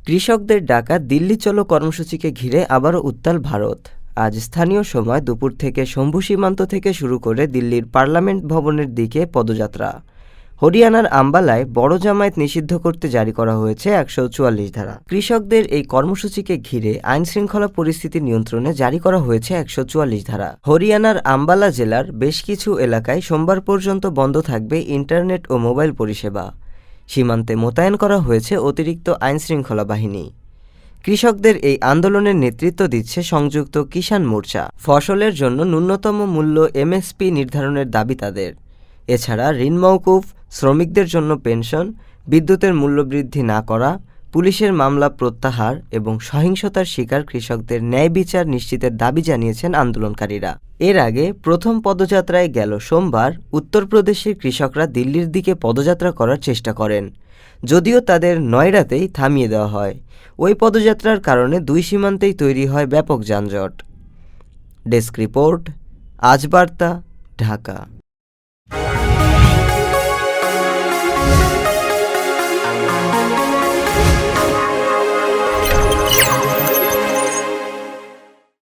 কৃষকদের ডাকা দিল্লি চলো কর্মসূচিকে ঘিরে আবারও উত্তাল ভারত। আজ স্থানীয় সময় দুপুর থেকে শম্ভু সীমান্ত থেকে শুরু করে দিল্লির পার্লামেন্ট ভবনের দিকে পদযাত্রা। হরিয়ানার আম্বালায় বড় জামায়াত নিষিদ্ধ করতে জারি করা হয়েছে ১৪৪ ধারা। কৃষকদের এই কর্মসূচিকে ঘিরে আইনশৃঙ্খলা পরিস্থিতি নিয়ন্ত্রণে জারি করা হয়েছে ১৪৪ ধারা। হরিয়ানার আম্বালা জেলার বেশ কিছু এলাকায় সোমবার পর্যন্ত বন্ধ থাকবে ইন্টারনেট ও মোবাইল পরিষেবা। সীমান্তে মোতায়েন করা হয়েছে অতিরিক্ত আইনশৃঙ্খলা বাহিনী। কৃষকদের এই আন্দোলনের নেতৃত্ব দিচ্ছে সংযুক্ত কিষাণ মোর্চা। ফসলের জন্য ন্যূনতম মূল্য এমএসপি নির্ধারণের দাবি তাদের। এছাড়া ঋণ মওকুফ, শ্রমিকদের জন্য পেনশন, বিদ্যুতের মূল্যবৃদ্ধি না করা, পুলিশের মামলা প্রত্যাহার এবং সহিংসতার শিকার কৃষকদের ন্যায় বিচার নিশ্চিতের দাবি জানিয়েছেন আন্দোলনকারীরা। এর আগে প্রথম পদযাত্রায় গেল সোমবার উত্তরপ্রদেশের কৃষকরা দিল্লির দিকে পদযাত্রা করার চেষ্টা করেন, যদিও তাদের নয়ডাতেই থামিয়ে দেওয়া হয়। ওই পদযাত্রার কারণে দুই সীমান্তেই তৈরি হয় ব্যাপক যানজট। ডেস্ক রিপোর্ট, আজ বার্তা, ঢাকা।